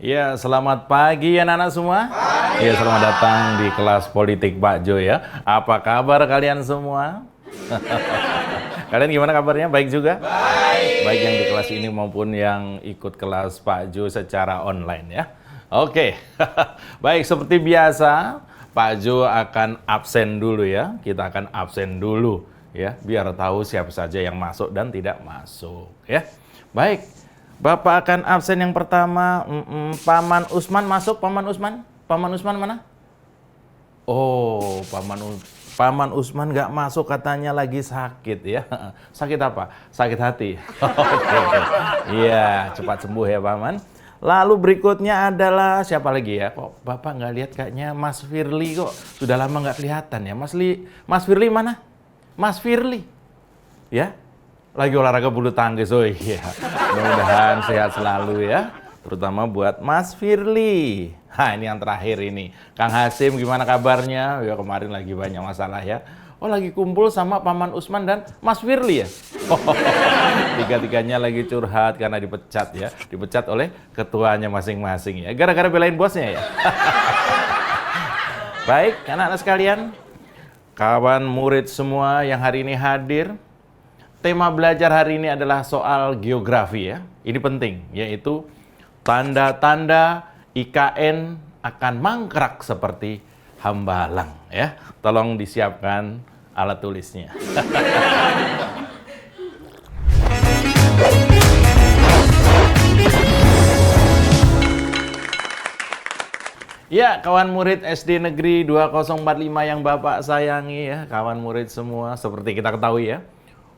Ya, selamat pagi anak-anak semua. Ya, selamat datang di kelas politik Pak Jo ya. Apa kabar kalian semua? Kalian gimana kabarnya? Baik juga? Baik yang di kelas ini maupun yang ikut kelas Pak Jo secara online ya. Oke, baik seperti biasa Pak Jo akan absen dulu ya. Kita akan absen dulu ya, biar tahu siapa saja yang masuk dan tidak masuk ya. Baik, Bapak akan absen yang pertama. Paman Usman masuk. Paman Usman? Paman Usman mana? Oh, Paman Usman nggak masuk, katanya lagi sakit ya. Sakit apa? Sakit hati. Oke. Iya, cepat sembuh ya Paman. Lalu berikutnya adalah siapa lagi ya? Kok Bapak nggak lihat kayaknya Mas Firly kok? Sudah lama nggak kelihatan ya. Mas Firly mana? Mas Firly. Ya? Lagi olahraga bulu tangkis. Oh iya. Mudah-mudahan sehat selalu ya. Terutama buat Mas Firly. Nah, ini yang terakhir ini. Kang Hasim gimana kabarnya? Ya kemarin lagi banyak masalah ya. Oh, lagi kumpul sama Paman Usman dan Mas Firly ya? Tiga-tiganya lagi curhat karena dipecat ya. Dipecat oleh ketuanya masing-masing ya. Gara-gara belain bosnya ya. Baik, anak-anak sekalian. Kawan murid semua yang hari ini hadir. Tema belajar hari ini adalah soal geografi ya. Ini penting, yaitu tanda-tanda IKN akan mangkrak seperti hambalang ya. Tolong disiapkan alat tulisnya. Ya, kawan murid SD Negeri 2045 yang Bapak sayangi ya, kawan murid semua, seperti kita ketahui ya,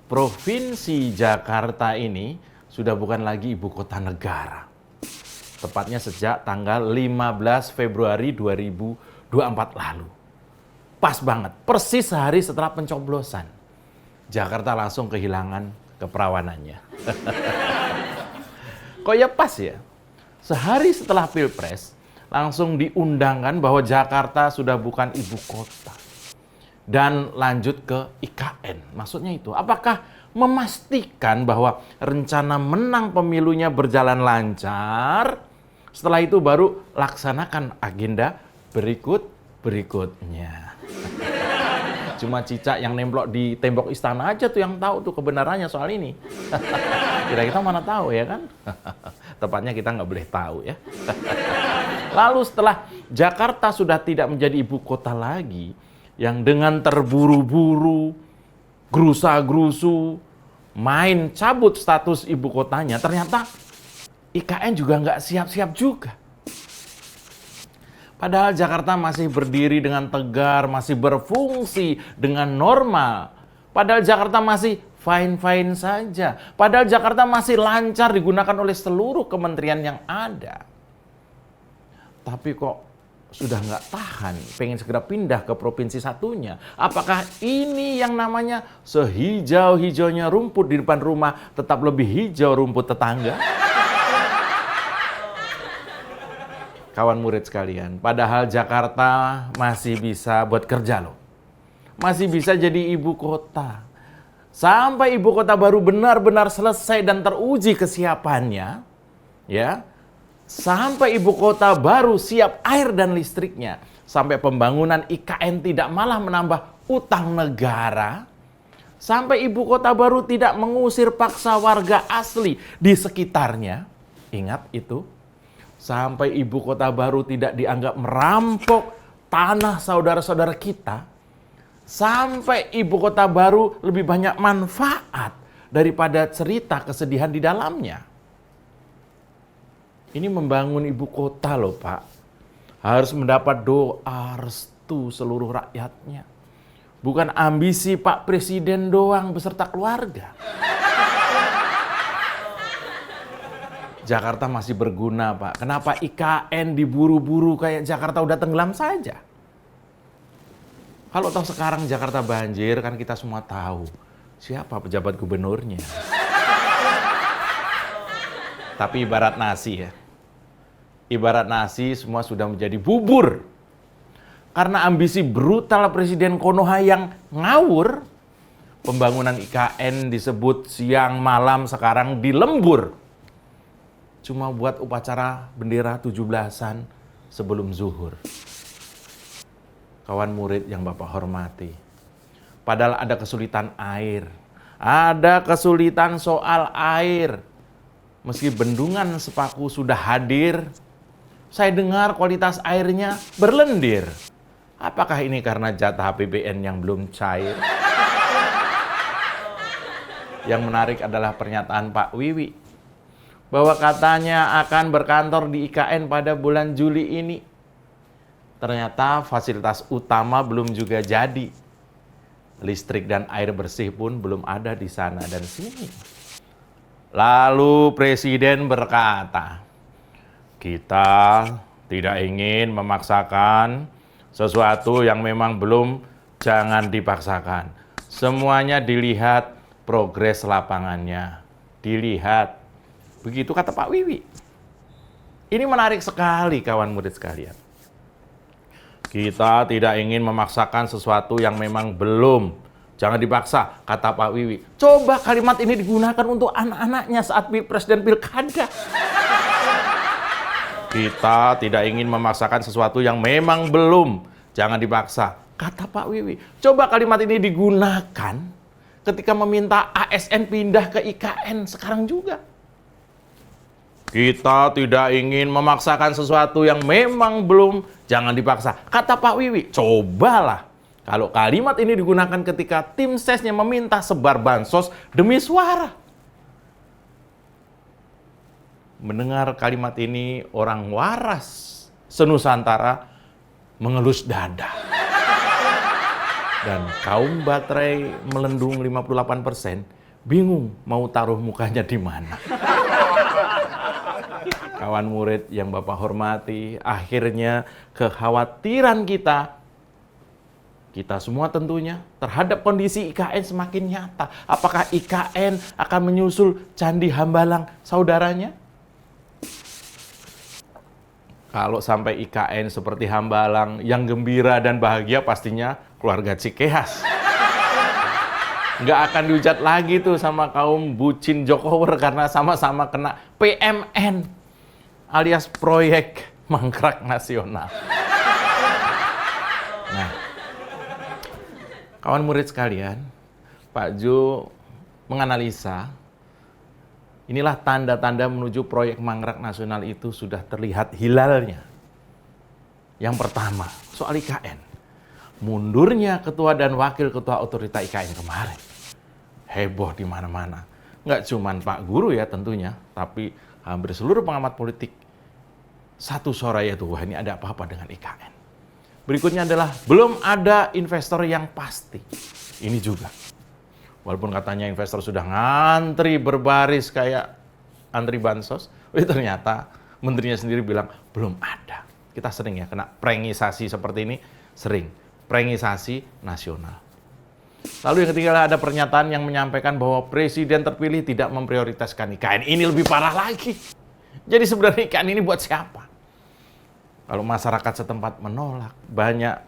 Provinsi Jakarta ini sudah bukan lagi ibu kota negara. Tepatnya sejak tanggal 15 Februari 2024 lalu. Pas banget, persis sehari setelah pencoblosan. Jakarta langsung kehilangan keperawanannya. Kok ya pas ya? Sehari setelah Pilpres, langsung diundangkan bahwa Jakarta sudah bukan ibu kota. Dan lanjut ke IKN. Maksudnya itu, apakah memastikan bahwa rencana menang pemilunya berjalan lancar? Setelah itu baru laksanakan agenda berikutnya. Cuma cicak yang nemplok di tembok istana aja tuh yang tahu tuh kebenarannya soal ini. Kita mana tahu ya kan? Tepatnya kita nggak boleh tahu ya. Lalu setelah Jakarta sudah tidak menjadi ibu kota lagi, yang dengan terburu-buru, gerusa-gerusu, main cabut status ibu kotanya, ternyata IKN juga nggak siap-siap juga. Padahal Jakarta masih berdiri dengan tegar, masih berfungsi dengan normal. Padahal Jakarta masih fine-fine saja. Padahal Jakarta masih lancar digunakan oleh seluruh kementerian yang ada. Tapi kok sudah nggak tahan, pengen segera pindah ke provinsi satunya. Apakah ini yang namanya sehijau-hijaunya rumput di depan rumah tetap lebih hijau rumput tetangga? Kawan murid sekalian, padahal Jakarta masih bisa buat kerja loh. Masih bisa jadi ibu kota. Sampai ibu kota baru benar-benar selesai dan teruji kesiapannya, ya. Sampai ibu kota baru siap air dan listriknya. Sampai pembangunan IKN tidak malah menambah utang negara. Sampai ibu kota baru tidak mengusir paksa warga asli di sekitarnya. Ingat itu. Sampai ibu kota baru tidak dianggap merampok tanah saudara-saudara kita. Sampai ibu kota baru lebih banyak manfaat daripada cerita kesedihan di dalamnya. Ini membangun ibu kota loh Pak. Harus mendapat doa, restu seluruh rakyatnya. Bukan ambisi Pak Presiden doang beserta keluarga. Jakarta masih berguna Pak. Kenapa IKN diburu-buru kayak Jakarta udah tenggelam saja? Kalau tahu sekarang Jakarta banjir kan kita semua tahu. Siapa pejabat gubernurnya? Tapi ibarat nasi ya. Ibarat nasi semua sudah menjadi bubur. Karena ambisi brutal Presiden Konoha yang ngawur, pembangunan IKN disebut siang malam sekarang dilembur. cuma buat upacara bendera 17-an sebelum zuhur. Kawan murid yang Bapak hormati, padahal ada kesulitan air, ada kesulitan soal air. Meski bendungan Sepaku sudah hadir, saya dengar kualitas airnya berlendir. Apakah ini karena jatah APBN yang belum cair? Yang menarik adalah pernyataan Pak Wiwi, bahwa katanya akan berkantor di IKN pada bulan Juli ini. Ternyata fasilitas utama belum juga jadi. Listrik dan air bersih pun belum ada di sana dan sini. Lalu Presiden berkata, kita tidak ingin memaksakan sesuatu yang memang belum, jangan dipaksakan. Semuanya dilihat progres lapangannya. Dilihat. Begitu kata Pak Wiwi. Ini menarik sekali kawan murid sekalian. Kita tidak ingin memaksakan sesuatu yang memang belum. Jangan dipaksa, kata Pak Wiwi. Coba kalimat ini digunakan untuk anak-anaknya saat Pilpres dan Pilkada. Kita tidak ingin memaksakan sesuatu yang memang belum. Jangan dipaksa, kata Pak Wiwi. Coba kalimat ini digunakan ketika meminta ASN pindah ke IKN sekarang juga. Kita tidak ingin memaksakan sesuatu yang memang belum, jangan dipaksa, kata Pak Wiwi. Cobalah kalau kalimat ini digunakan ketika tim sesnya meminta sebar bansos demi suara. Mendengar kalimat ini, orang waras senusantara mengelus dada. Dan kaum baterai melendung 58% bingung mau taruh mukanya di mana. Kawan murid yang Bapak hormati, akhirnya kekhawatiran kita semua tentunya terhadap kondisi IKN semakin nyata. Apakah IKN akan menyusul Candi Hambalang saudaranya? Kalau sampai IKN seperti Hambalang yang gembira dan bahagia, pastinya keluarga Cikeas. Nggak akan dihujat lagi tuh sama kaum bucin Jokower karena sama-sama kena PMN alias proyek mangkrak nasional. Nah, kawan murid sekalian, Pak Jo menganalisa inilah tanda-tanda menuju proyek mangkrak nasional itu sudah terlihat hilalnya. Yang pertama, soal IKN. Mundurnya ketua dan wakil ketua otorita IKN kemarin. Heboh di mana-mana. Nggak cuman Pak Guru ya tentunya, tapi hampir seluruh pengamat politik satu suara yaitu, wah ini ada apa-apa dengan IKN. Berikutnya adalah belum ada investor yang pasti. Ini juga. Walaupun katanya investor sudah ngantri berbaris kayak antri bansos, ternyata menterinya sendiri bilang belum ada. Kita sering ya kena prengisasi seperti ini, sering. Prengisasi nasional. Lalu yang ketiga ada pernyataan yang menyampaikan bahwa presiden terpilih tidak memprioritaskan IKN. Ini lebih parah lagi. Jadi sebenarnya IKN ini buat siapa? Kalau masyarakat setempat menolak, banyak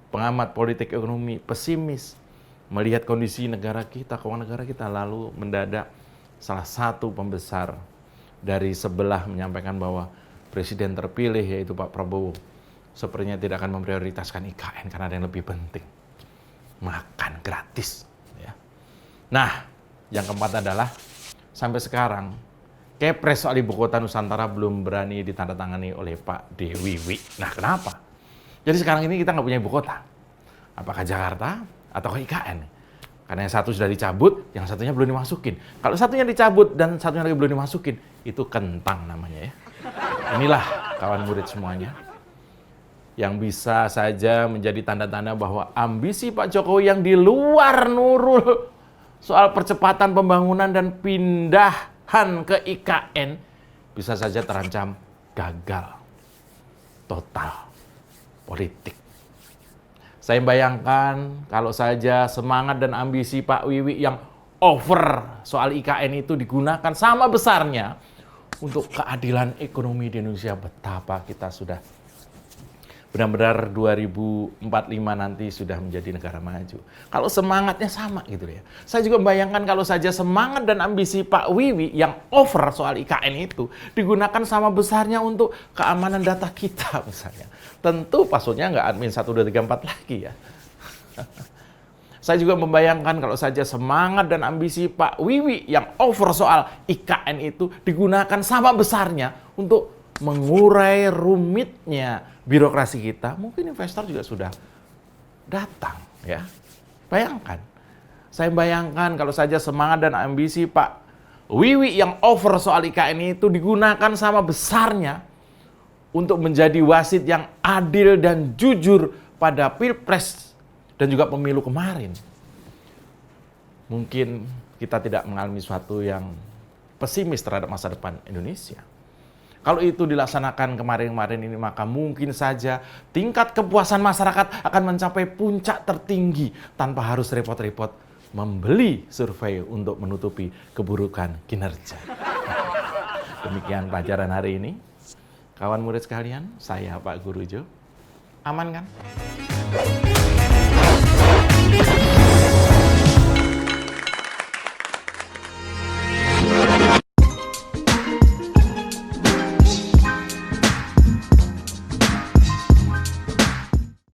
pengamat politik ekonomi pesimis melihat kondisi negara kita, keuangan negara kita, lalu mendadak salah satu pembesar dari sebelah menyampaikan bahwa presiden terpilih yaitu Pak Prabowo sepertinya tidak akan memprioritaskan IKN karena ada yang lebih penting, makan gratis. Ya. Nah, yang keempat adalah sampai sekarang Kepres soal Ibu Kota Nusantara belum berani ditandatangani oleh Pak Dewiwi. Nah, kenapa? Jadi sekarang ini kita nggak punya ibu kota. Apakah Jakarta atau IKN? Karena yang satu sudah dicabut, yang satunya belum dimasukin. Kalau satunya dicabut dan satunya lagi belum dimasukin, itu kentang namanya ya. Inilah kawan murid semuanya yang bisa saja menjadi tanda-tanda bahwa ambisi Pak Jokowi yang di luar Nurul soal percepatan pembangunan dan pindahan ke IKN bisa saja terancam gagal total politik. Saya bayangkan kalau saja semangat dan ambisi Pak Wiwi yang over soal IKN itu digunakan sama besarnya untuk keadilan ekonomi di Indonesia, betapa kita sudah benar-benar 2045 nanti sudah menjadi negara maju. Kalau semangatnya sama gitu ya. Saya juga membayangkan kalau saja semangat dan ambisi Pak Wiwi yang over soal IKN itu digunakan sama besarnya untuk keamanan data kita misalnya. Tentu passwordnya nggak admin 1, 2, 3, 4 lagi ya. Saya juga membayangkan kalau saja semangat dan ambisi Pak Wiwi yang over soal IKN itu digunakan sama besarnya untuk mengurai rumitnya birokrasi kita, mungkin investor juga sudah datang ya. Bayangkan, saya bayangkan kalau saja semangat dan ambisi Pak Wiwi yang over soal IKN itu digunakan sama besarnya untuk menjadi wasit yang adil dan jujur pada Pilpres dan juga pemilu kemarin. Mungkin kita tidak mengalami sesuatu yang pesimis terhadap masa depan Indonesia. Kalau itu dilaksanakan kemarin-kemarin ini, maka mungkin saja tingkat kepuasan masyarakat akan mencapai puncak tertinggi tanpa harus repot-repot membeli survei untuk menutupi keburukan kinerja. Demikian pelajaran hari ini. Kawan murid sekalian, saya Pak Guru Jo. Aman kan?